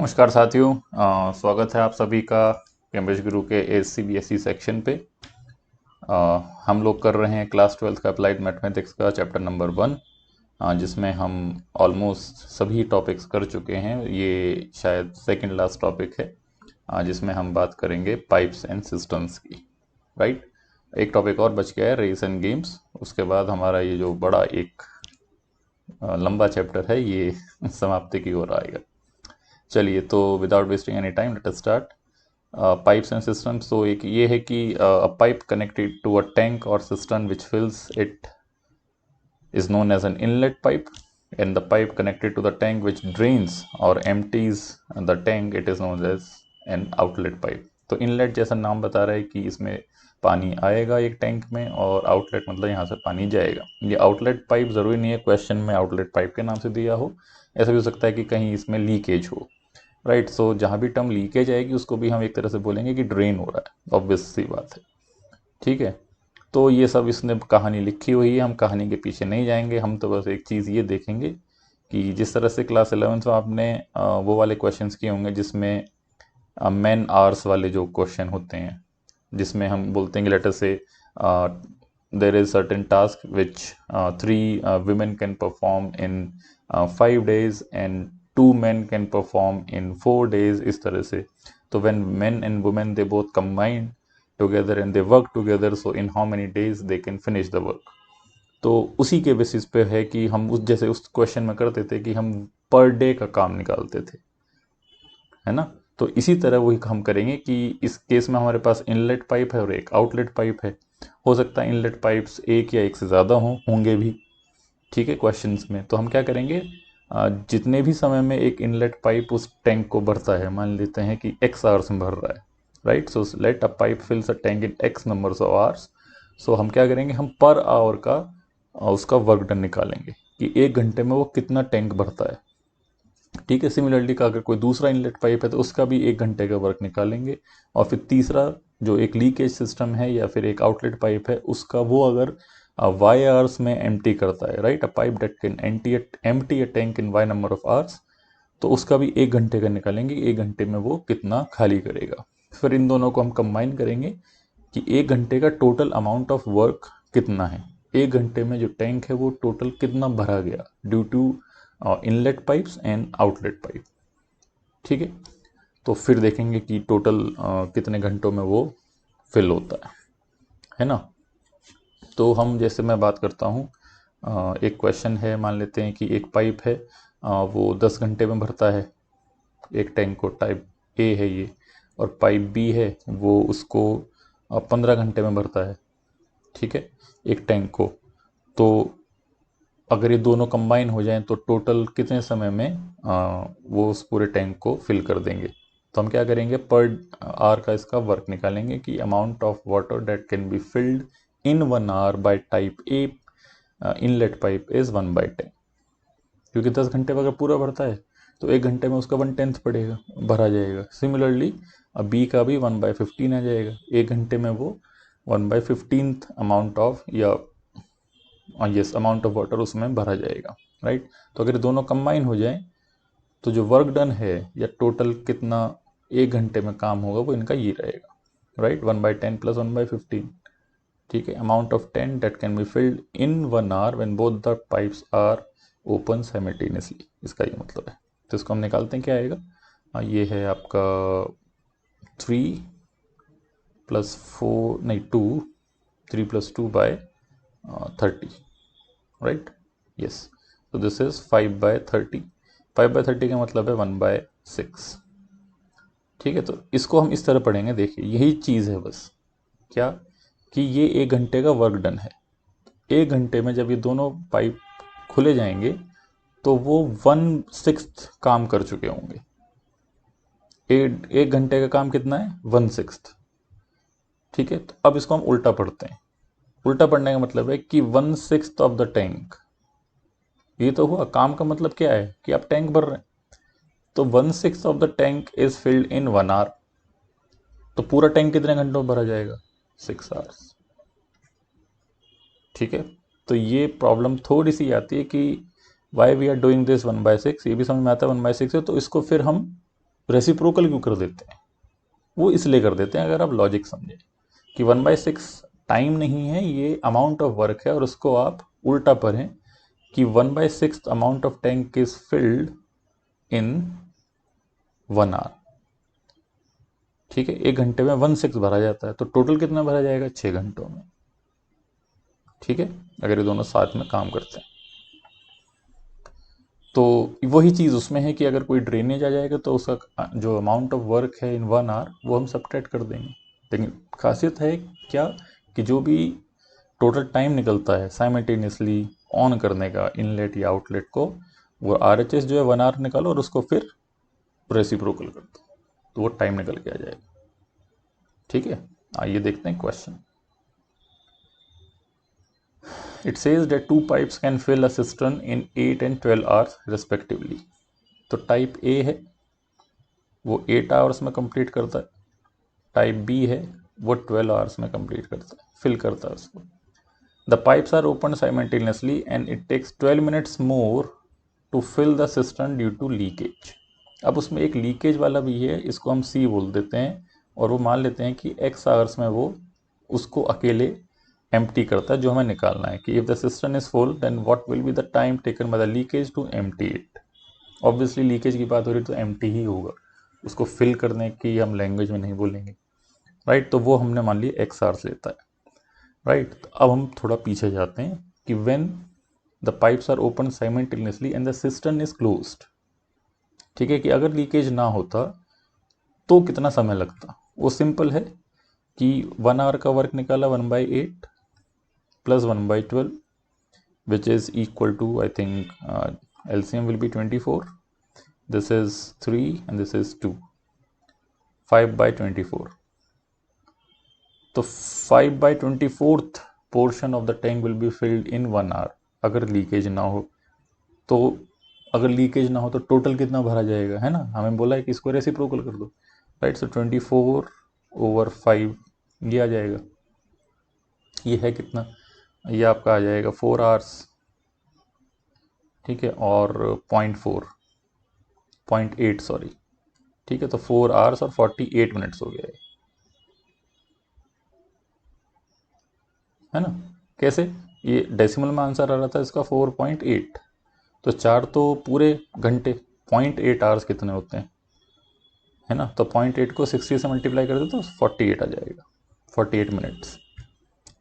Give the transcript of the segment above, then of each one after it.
नमस्कार साथियों। स्वागत है आप सभी का कैम्ब्रिज गुरु के ASC/BSc सेक्शन पे। हम लोग कर रहे हैं क्लास 12th का अप्लाइड मैथमेटिक्स का चैप्टर नंबर 1, जिसमें हम ऑलमोस्ट सभी टॉपिक्स कर चुके हैं। ये शायद सेकंड लास्ट टॉपिक है, जिसमें हम बात करेंगे पाइप्स एंड सिस्टम्स की। राइट, एक टॉपिक और बच गया है, रेस एंड गेम्स। उसके बाद हमारा ये जो बड़ा एक लंबा चैप्टर है ये समाप्ति की ओर आएगा। चलिए, तो without wasting any time let us start. Pipes and systems, तो एक ये है कि a pipe connected to a tank और system which fills it is known as an inlet pipe, and the pipe connected to the tank which drains or empties the tank, it is known as an outlet pipe. तो inlet जैसा नाम बता रहा है कि इसमें पानी आएगा एक टैंक में, और आउटलेट मतलब यहाँ से पानी जाएगा। ये आउटलेट पाइप ज़रूरी नहीं है क्वेश्चन में आउटलेट पाइप के नाम से दिया हो, ऐसा भी हो सकता है कि कहीं इसमें लीकेज हो। राइट, सो जहाँ भी टर्म लीकेज आएगी उसको भी हम एक तरह से बोलेंगे कि ड्रेन हो रहा है, ऑब्वियस सी बात है। ठीक है, तो ये सब इसने कहानी लिखी हुई है, हम कहानी के पीछे नहीं जाएंगे। हम तो बस एक चीज़ ये देखेंगे कि जिस तरह से क्लास 11th में आपने वो वाले क्वेश्चंस किए होंगे जिसमें मैन आवर्स वाले जो क्वेश्चन होते हैं, जिसमें हम बोलते हैं कि लेटर से there is certain task which 3 women can perform in 5 days and 2 men can perform in 4 days, इस तरह से। तो when men and women they both combine together and they work together, so in how many days they can finish the work। तो उसी के basis पे है कि हम उस जैसे उस क्वेश्चन में करते थे कि हम पर डे का काम निकालते थे, है ना। तो इसी तरह वही हम करेंगे कि इस केस में हमारे पास इनलेट पाइप है और एक आउटलेट पाइप है। हो सकता है इनलेट पाइप्स एक या एक से ज़्यादा होंगे भी। ठीक है, क्वेश्चंस में तो हम क्या करेंगे, जितने भी समय में एक इनलेट पाइप उस टैंक को भरता है, मान लेते हैं कि x आवर्स में भर रहा है। Right, so let a pipe fills a tank in x numbers of hours. So हम क्या करेंगे, हम पर आवर का उसका वर्क डन निकालेंगे कि एक घंटे में वो कितना टैंक भरता है। ठीक है, सिमिलरली का अगर कोई दूसरा इनलेट पाइप है तो उसका भी एक घंटे का वर्क निकालेंगे। और फिर तीसरा जो एक लीकेज सिस्टम है या फिर एक आउटलेट पाइप है, उसका वो अगर वाई आवर्स में एम्प्टी करता है, right, a pipe that can empty a tank in y number of hours, तो उसका भी एक घंटे का निकालेंगे, एक घंटे में वो कितना खाली करेगा। फिर इन दोनों को हम कंबाइन करेंगे कि एक घंटे का टोटल अमाउंट ऑफ वर्क कितना है, एक घंटे में जो टैंक है वो टोटल कितना भरा गया due to inlet pipes and outlet pipe. ठीक है, तो फिर देखेंगे कि टोटल कितने घंटों में वो फिल होता है ना। तो हम जैसे मैं बात करता हूँ, एक क्वेश्चन है, मान लेते हैं कि एक पाइप है, वो 10 घंटे में भरता है एक टैंक को, टाइप ए है ये, और पाइप बी है वो उसको 15 घंटे में भरता है। ठीक है, एक टैंक को। तो अगर ये दोनों कंबाइन हो जाएं तो टोटल कितने समय में वो उस पूरे टैंक को फिल कर देंगे। तो हम क्या करेंगे, पर आवर का इसका वर्क निकालेंगे कि amount of water that can be filled in 1 hour by type A inlet pipe is 1/10। क्योंकि 10 घंटे में अगर पूरा भरता है तो एक घंटे में उसका 1/10 पड़ेगा, भरा जाएगा। सिमिलरली अब बी का भी 1/15 आ जाएगा, एक घंटे में वो 1/15 अमाउंट ऑफ या यस अमाउंट ऑफ वाटर उसमें भरा जाएगा। राइट, तो अगर दोनों कंबाइन हो जाए तो जो वर्क डन है या टोटल कितना एक घंटे में काम होगा वो इनका ये रहेगा। राइट, 1/10 + 1/15। ठीक है, amount of 10 that can be filled in 1 hour when both the pipes are open simultaneously, इसका ये मतलब है। तो इसको हम निकालते हैं, क्या आएगा, ये है आपका 3 + 4 नहीं 2, 3 + 2/30। राइट, यस, तो दिस इज 5/30। 5/30 का मतलब है 1/6। ठीक है, तो इसको हम इस तरह पढ़ेंगे, देखिए यही चीज़ है बस, क्या कि ये एक घंटे का वर्क डन है। एक घंटे में जब ये दोनों पाइप खुले जाएंगे तो वो 1/6 काम कर चुके होंगे। एक घंटे का काम कितना है, 1/6। ठीक है, तो अब इसको हम उल्टा पढ़ते हैं। उल्टा पढ़ने का मतलब है कि 1/6 ऑफ द टैंक, ये तो हुआ काम का मतलब क्या है कि आप टैंक भर रहे हैं। तो 1/6 of the tank is filled in 1 hour. तो पूरा टैंक कितने घंटों में भरा जाएगा, 6 आवर्स। ठीक है, तो ये प्रॉब्लम थोड़ी सी आती है कि why we are doing this 1/6, ये भी समझ में आता है 1/6 है, तो इसको फिर हम रेसिप्रोकल क्यों कर देते हैं? वो इसलिए कर देते हैं, अगर आप लॉजिक समझें, कि 1/6 टाइम नहीं है, ये अमाउंट ऑफ वर्क है, और उसको आप उल्टा पढ़ें कि 1/6 amount of tank is filled in 1 hour. ठीक है, 1 घंटे में 1/6 भरा जाता है, तो टोटल कितना भरा जाएगा? 6 घंटों में। ठीक है, अगर ये दोनों साथ में काम करते हैं तो वही चीज़ उसमें है कि अगर कोई ड्रेनेज आ जाएगा तो उसका जो अमाउंट ऑफ वर्क है इन 1 आवर वो हम सब्ट्रैक्ट कर देंगे। लेकिन खासियत है क्या, कि जो भी टोटल टाइम निकलता है साइमल्टेनियसली ऑन करने का इनलेट या आउटलेट को, वो RHS जो है 1 आवर निकालो और उसको फिर रेसिप्रोकल कर दो, तो वो टाइम निकल के आ जाएगा। ठीक है, आइए देखते हैं question. It says that 2 pipes can fill a cistern in 8 and 12 hours respectively. तो टाइप A है वो 8 आवर्स में कंप्लीट करता है, टाइप B है वो 12 आवर्स में कंप्लीट करता है, फिल करता है उसको। The pipes are open simultaneously and it takes 12 minutes more to fill the cistern due to leakage. अब उसमें एक लीकेज वाला भी है, इसको हम C बोल देते हैं, और वो मान लेते हैं कि X आवर्स में वो उसको अकेले एम्प्टी करता है, जो हमें निकालना है कि if the system is full then what will be the time taken by the leakage to empty it. Obviously leakage की बात हो रही तो एम्प्टी ही होगा, उसको फिल करने की हम लैंग्वेज में नहीं बोलेंगे, राइट। तो वो हमने मान लिया एक्स आवर्स लेता है, राइट। तो अब हम थोड़ा पीछे जाते हैं कि when the pipes are open simultaneously and the system is closed. ठीक है, कि अगर लीकेज ना होता तो कितना समय लगता? वो सिंपल है कि 1 आवर का वर्क निकाला 1/8 plus 1/12, which is equal to, I think LCM will be 24. This is 3 and this is 2. 5/24. तो 5/24th portion of the tank will be filled in 1 hour अगर लीकेज ना हो तो। अगर लीकेज ना हो तो टोटल कितना भरा जाएगा, है ना? हमें बोला है कि इसको रेसिप्रोकल कर दो, राइट। सो 24/5 ये आ जाएगा, ये है कितना? ये आपका आ जाएगा 4 आवर्स, ठीक है, और 0.8 सॉरी, ठीक है। तो 4 आवर्स और 48 मिनट्स हो गया है ना? कैसे? ये डेसिमल में आंसर आ रहा था इसका 4.8, तो 4 तो पूरे घंटे, 0.8 आवर्स कितने होते हैं, है ना? तो 0.8 को 60 से मल्टीप्लाई कर दो तो 48 आ जाएगा, 48 मिनट्स।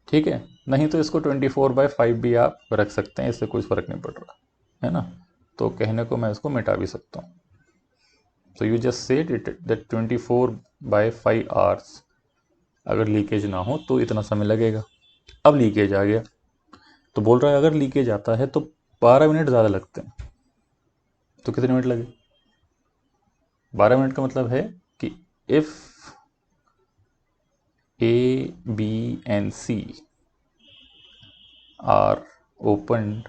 ठीक है, नहीं तो इसको 24/5 भी आप रख सकते हैं, इससे कोई फ़र्क नहीं पड़ रहा, है ना? तो कहने को मैं इसको मिटा भी सकता हूँ। So you just said it that 24/5 hours अगर लीकेज ना हो तो इतना समय लगेगा। अब लीकेज आ गया तो बोल रहा है अगर लीकेज आता है तो 12 मिनट ज़्यादा लगते हैं, तो कितने मिनट लगे? 12 मिनट का मतलब है कि if A, B and C are opened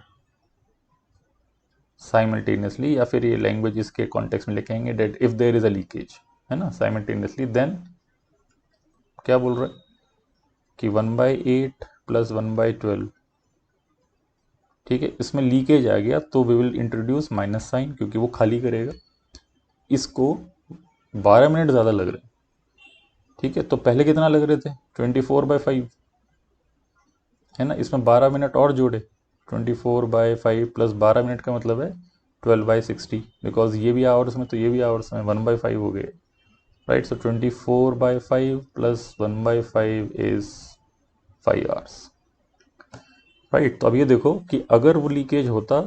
simultaneously, या फिर ये लैंग्वेज इसके कॉन्टेक्स्ट में लिखेंगे that if there is a leakage, है ना, साइमल्टेनियसली, देन क्या बोल रहा है कि 1/8 + 1/12, ठीक है। इसमें लीकेज आ गया तो we will introduce minus sign, क्योंकि वो खाली करेगा। इसको 12 मिनट ज़्यादा लग रहे हैं, ठीक है। तो पहले कितना लग रहे थे? 24/5, है ना। इसमें 12 मिनट और जोड़े, 24/5 + 12 मिनट का मतलब है 12/60, बिकॉज ये भी आवर्स में तो ये भी आवर्स में, 1/5 हो गए, right. So 24/5 + 1/5 is 5 hours, right. तो अब ये देखो कि अगर वो लीकेज होता,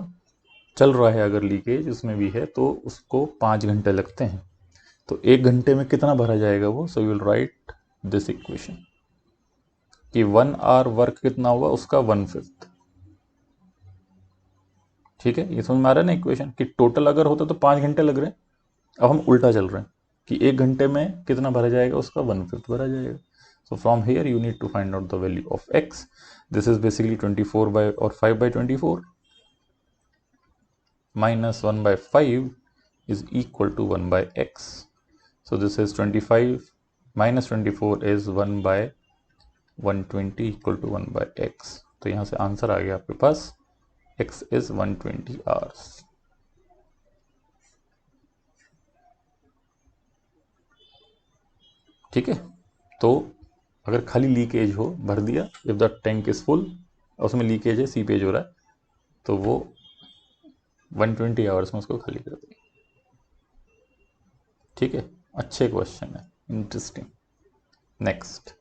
चल रहा है अगर लीकेज उसमें भी है, तो उसको 5 घंटे लगते हैं, तो 1 घंटे में कितना भरा जाएगा वो? So you will write this equation कि 1 आवर वर्क कितना हुआ उसका 1/5, ठीक है। ये समझ में आ रहा है ना इक्वेशन, कि टोटल अगर होता तो 5 घंटे लग रहे हैं, अब हम उल्टा चल रहे हैं कि 1 घंटे में कितना भरा जाएगा, उसका 1/5 भरा जाएगा। So from here you need to find out the value of x. This is basically 5/24 minus 1/5 is equal to 1/x. So this is 25 minus 24 is 1/120 equal to 1/x. तो यहाँ से आंसर आ गया आपके पास x is 120 hours. ठीक है, तो अगर खाली लीकेज हो भर दिया, if the tank is full, उसमें लीकेज है, सीपेज हो रहा है, तो वो 120 आवर्स में उसको खाली कर देगी। ठीक है, अच्छे क्वेश्चन है, interesting. Next,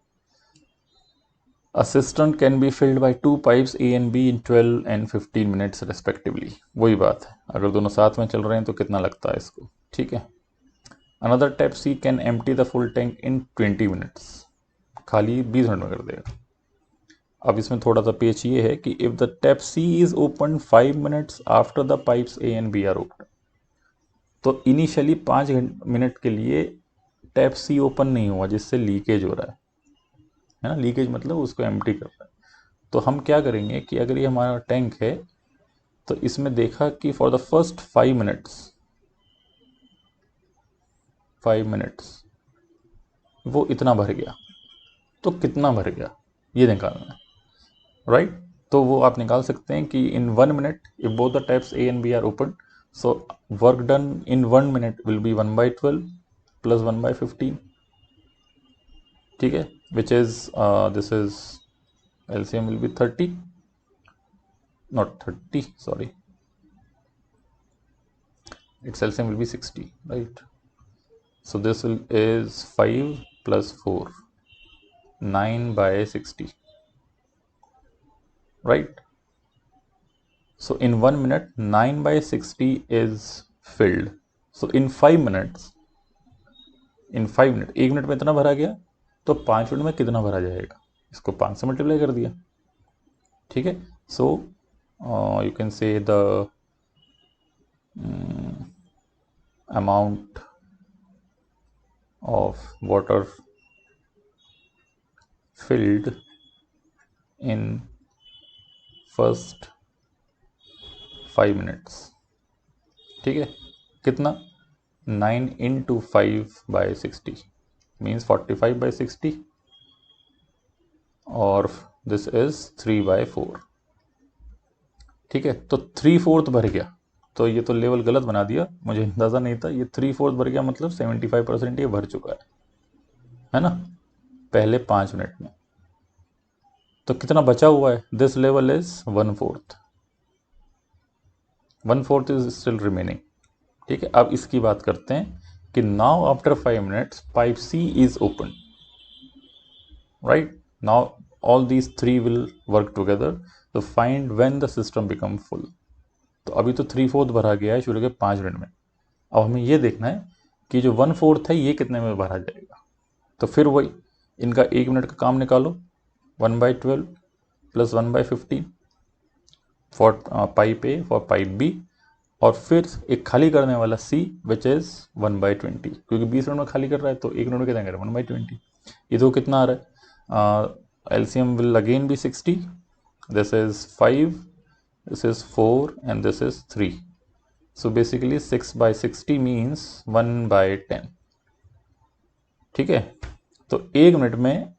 A cistern can be filled by two pipes A and B in 12 and 15 minutes respectively. वही बात है, अगर दोनों साथ में चल रहे हैं तो कितना लगता है इसको। ठीक है, Another tap C can empty the full tank in 20 minutes. खाली 20 मिनट में कर देगा। अब इसमें थोड़ा सा पेच ये है कि if the tap C is opened 5 minutes after the pipes A and B are opened, तो इनिशियली 5 मिनट के लिए टैप सी ओपन नहीं हुआ जिससे लीकेज हो रहा है ना। लीकेज मतलब उसको एम्प्टी कर रहा है। तो हम क्या करेंगे कि अगर ये हमारा टैंक है तो इसमें देखा कि फॉर द फर्स्ट 5 मिनट्स वो इतना भर गया, तो कितना भर गया ये निकालना है, राइट। तो वो आप निकाल सकते हैं कि in 1 minute if both the taps A and B are open, so work done in 1 minute will be 1/12 plus 1/15। ठीक है, which is this is LCM will be 30, not 30, sorry, its LCM will be 60, right? So this is 5 plus 4, 9/60, right? So in 1 minute 9/60 is filled. So in 5 minutes, एक minute में इतना भरा गया, तो 5 minute में कितना भरा जाएगा, इसको 5 से मल्टीप्लाई कर दिया। ठीक है, so you can say the amount of water filled in first 5 minutes। ठीक है, कितना, 9 into 5/60 means 45/60, और this is 3/4। ठीक है, तो 3/4 भर गया, तो ये तो लेवल गलत बना दिया, मुझे अंदाज़ा नहीं था। ये 3/4 भर गया मतलब 75% ये भर चुका है ना, पहले 5 मिनट में। तो कितना बचा हुआ है, this level is 1/4, 1/4 is still remaining. ठीक है, अब इसकी बात करते हैं कि now after 5 minutes pipe C is open, right. Now all these 3 will work together to find when the system become full. तो अभी तो 3/4 भरा गया है शुरू के 5 मिनट में, अब हमें ये देखना है कि जो 1/4 है ये कितने में भरा जाएगा। तो फिर वही इनका 1 मिनट का काम निकालो, 1/12 plus 1/15 for pipe A for pipe B, और फिर एक खाली करने वाला सी विच इज 1/20, क्योंकि 20 मिनट में खाली कर रहा है तो 1 मिनट में कितना करें 1/20। ये तो कितना आ रहा है, LCM will again be 60, this is 5, this is 4 and this is 3, so basically 6/60 means 1/10। ठीक है, तो 1 मिनट में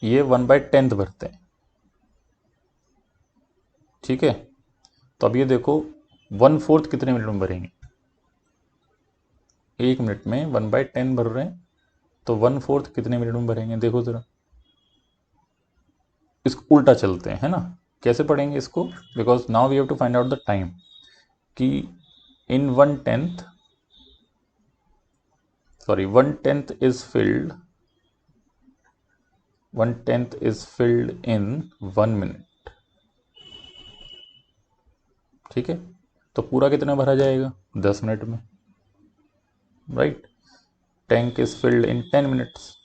ये 1/10 भरते हैं। ठीक है, तो अब ये देखो 1/4 कितने मिनट में भरेंगे, 1 मिनट में 1/10 भर रहे हैं, तो 1/4 कितने मिनट में भरेंगे, देखो जरा। इसको उल्टा चलते हैं, है ना, कैसे पढ़ेंगे इसको, because now we have to find out the time कि in 1/10 is filled, 1/10 is filled in 1 minute। ठीक है, तो पूरा कितना भरा जाएगा 10 मिनट में, right. Tank is filled in 10 minutes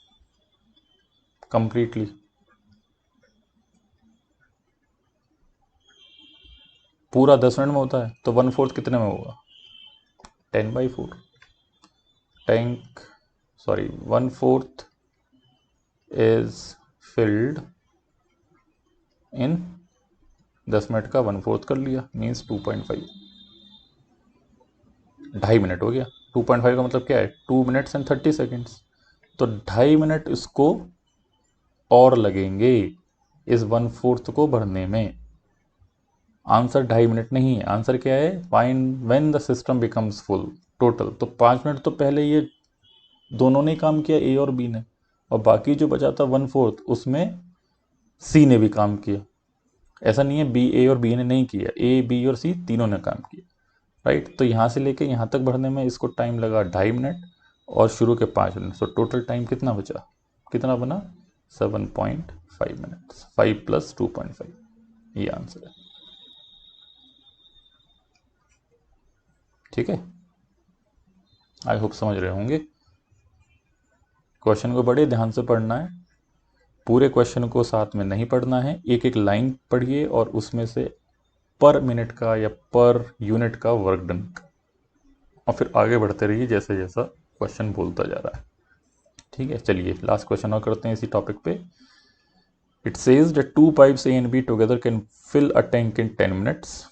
completely. पूरा 10 मिनट में होता है तो 1/4 कितने में होगा 10/4। Tank 1/4 is filled in 10 minute का 1/4 कर लिया मीन्स 2.5, 2.5 मिनट हो गया। 2.5 का मतलब क्या है 2 मिनट्स एंड 30 सेकेंड्स, तो 2.5 मिनट इसको और लगेंगे इस 1/4 को भरने में। आंसर 2.5 मिनट नहीं है, आंसर क्या है find when the system becomes full total. तो 5 मिनट तो पहले ये दोनों ने काम किया, ए और बी ने, और बाकी जो बचा था 1/4 उसमें सी ने भी काम किया। ऐसा नहीं है बी ए और बी ने नहीं किया, ए बी और सी तीनों ने काम किया, राइट। तो यहाँ से लेके यहाँ तक भरने में इसको टाइम लगा 2.5 मिनट और शुरू के 5 मिनट। सो टोटल टाइम कितना बचा, कितना बना, 7.5 मिनट्स। 5 + 2.5, ये आंसर है। ठीक है, आई होप समझ रहे होंगे। क्वेश्चन को बड़े ध्यान से पढ़ना है, पूरे क्वेश्चन को साथ में नहीं पढ़ना है, एक एक लाइन पढ़िए और उसमें से पर मिनट का या पर यूनिट का वर्क डन, और फिर आगे बढ़ते रहिए जैसे जैसा क्वेश्चन बोलता जा रहा है। ठीक है, चलिए लास्ट क्वेश्चन और करते हैं इसी टॉपिक पे। It says that 2 pipes A and B together can fill a tank in 10 minutes.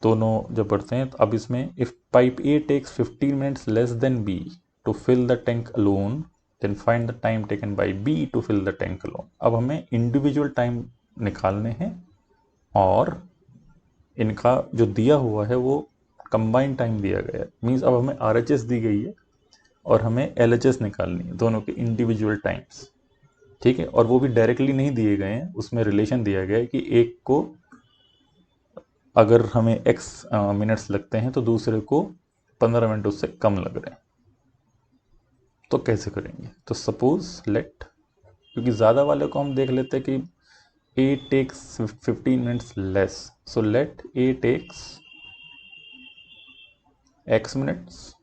दोनों जब बढ़ते हैं तो अब इसमें if pipe A takes 15 minutes less than B to fill the tank alone then find the time taken by B to fill the tank alone. अब हमें individual time निकालने हैं और इनका जो दिया हुआ है वो कंबाइंड टाइम दिया गया है। मीन्स अब हमें RHS दी गई है और हमें LHS निकालनी है, दोनों के इंडिविजुअल टाइम्स। ठीक है, और वो भी डायरेक्टली नहीं दिए गए हैं, उसमें रिलेशन दिया गया है कि एक को अगर हमें x मिनट्स लगते हैं तो दूसरे को 15 मिनट उससे कम लग रहे हैं। तो कैसे करेंगे, तो सपोज लेट, क्योंकि ज़्यादा वाले को हम देख लेते हैं कि a takes 15 minutes less, so let a takes x minutes,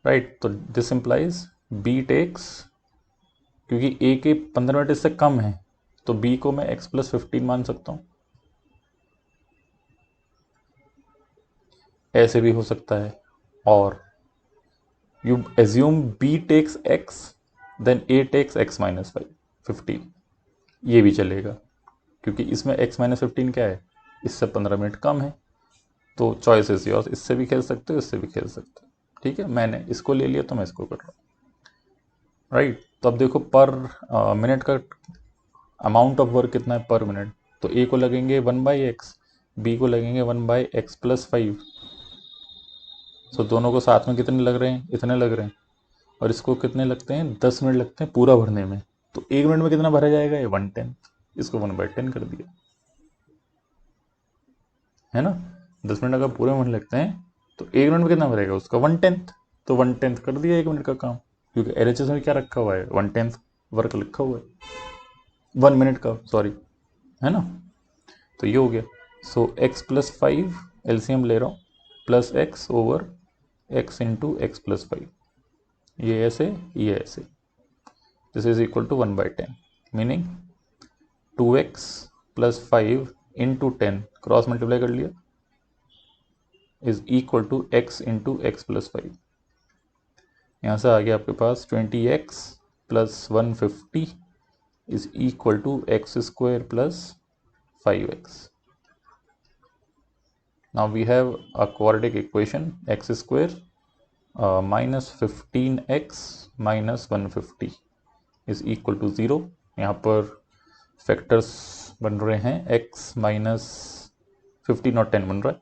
right. तो दिस इंप्लाइज b टेक्स, क्योंकि a के 15 मिनट इससे कम है तो b को मैं x + 15 मान सकता हूँ। ऐसे भी हो सकता है, और you assume b takes x then a takes x - 5 15, ये भी चलेगा क्योंकि इसमें x - 15 क्या है, इससे 15 मिनट कम है। तो चॉइस इज योर्स, इससे भी खेल सकते हो, इससे भी खेल सकते हो। ठीक है, मैंने इसको ले लिया तो मैं इसको कर रहा हूँ, राइट। तो अब देखो पर मिनट का अमाउंट ऑफ वर्क कितना है पर मिनट, तो ए को लगेंगे 1/x, बी को लगेंगे 1/x + 5। सो दोनों को साथ में कितने लग रहे हैं, इतने लग रहे हैं, और इसको कितने लगते हैं, 10 मिनट लगते हैं पूरा भरने में। तो 1 मिनट में कितना भरा जाएगा, ये 1/10, इसको 1/10 कर दिया, है ना। 10 मिनट अगर पूरे मिनट लगते हैं तो 1 मिनट में कितना भरेगा, उसका 1/10, तो 1/10 कर दिया 1 मिनट का काम, क्योंकि LHS में क्या रखा हुआ है, 1/10 वर्क लिखा हुआ है 1 मिनट का, सॉरी, है ना। तो ये हो गया। सो x + 5 LCM ले रहा हूँ, plus x over x into x + 5, ये ऐसे, ये ऐसे, this is equal to 1/10, meaning 2x + 5 into 10 cross multiply कर लिया is equal to x into x + 5। यहाँ से आ गया आपके पास 20x + 150 is equal to x² + 5x। Now we have a quadratic equation x² minus 15x minus 150 is equal to 0। यहाँ पर फैक्टर्स बन रहे हैं x minus 15 और 10 बन रहा है,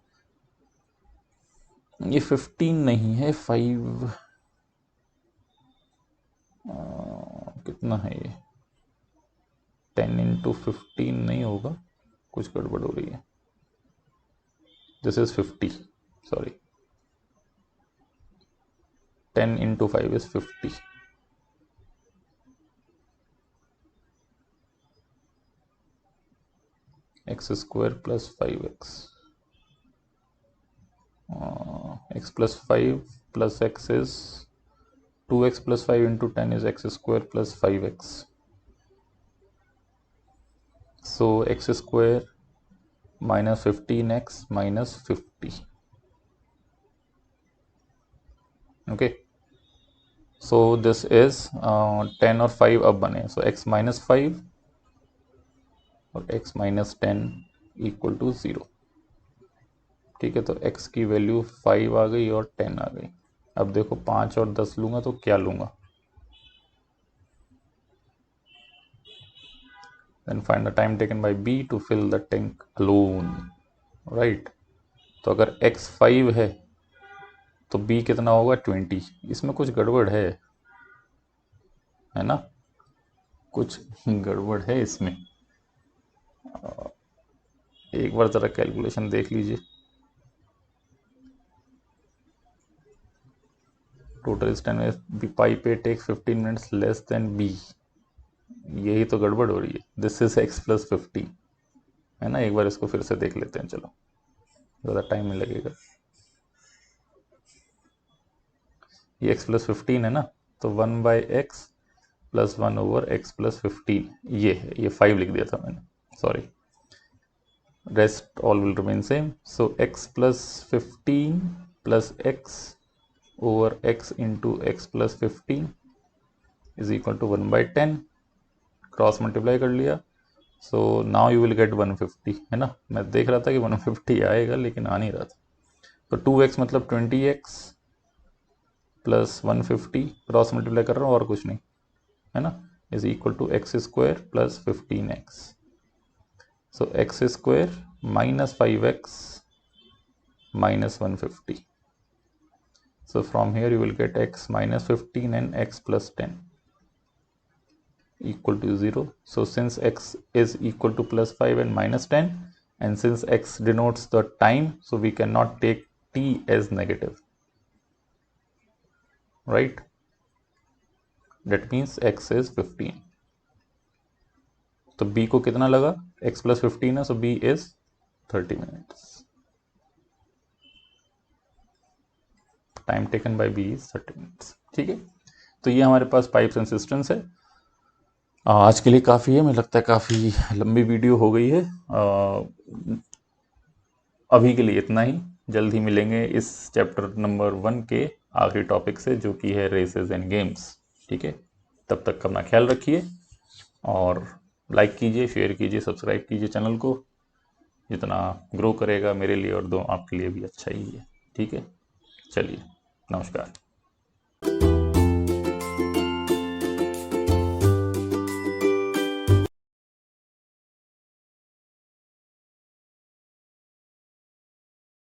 ये 15 नहीं है 5, कितना है ये, 10 इंटू 15 नहीं होगा, कुछ गड़बड़ हो रही है, this is 50, sorry, 10 into 5 is 50, x² + 5x, x + 5 plus x is 2x + 5 into 10 is x² + 5x, so x² minus 15x minus 50, okay, so this is 10 और 5 अब बने, so x - 5 और x - 10 इक्वल टू 0। ठीक है, तो x की value 5 आ गई और 10 आ गई। अब देखो 5 और 10 लूंगा तो क्या लूंगा, then find the time taken by B to fill the tank alone, right। तो अगर x 5 है तो b कितना होगा 20। इसमें कुछ गड़बड़ है ना, कुछ गड़बड़ है इसमें। एक बार ज़रा कैलकुलेशन देख लीजिए। टोटल इस टाइम में pipe take 15 minutes less than B, यही तो गड़बड़ हो रही है। दिस इज x प्लस 50 है ना। एक बार इसको फिर से देख लेते हैं, चलो ज़्यादा टाइम नहीं लगेगा। ये x प्लस 15 है ना, तो 1/x प्लस 1/x प्लस 15 ये है, ये 5 लिख दिया था मैंने, sorry. Rest all will remain same. So x plus 15 plus x over x into x plus 15 is equal to 1/10। Cross multiply कर लिया, so now you will get 150 है ना। मैं देख रहा था कि 150 आएगा लेकिन आ नहीं रहा था। तो 2x मतलब 20x प्लस 150, क्रॉस मल्टीप्लाई कर रहा हूँ और कुछ नहीं है ना, is equal to x square plus 15x। So x square minus 5x minus 150. So from here you will get x minus 15 and x plus 10 equal to 0. So since x is equal to plus 5 and minus 10, and since x denotes the time, so we cannot take t as negative, right? That means x is 15. तो b को कितना लगा, x plus 15 है, so b is 30 minutes. Time taken bye b is 30 minutes. ठीक है, तो ये हमारे पास पाइप्स एंड सिस्टम्स है। आज के लिए काफ़ी है, मुझे लगता है काफ़ी लंबी वीडियो हो गई है। अभी के लिए इतना ही। जल्द ही मिलेंगे इस चैप्टर नंबर 1 के आखिरी टॉपिक से, जो कि है रेसेस एंड गेम्स। ठीक है, तब तक अपना ख्याल रखिए और लाइक कीजिए, शेयर कीजिए, सब्सक्राइब कीजिए चैनल को। जितना ग्रो करेगा मेरे लिए और दो आपके लिए भी अच्छा ही है। ठीक है, चलिए, नमस्कार।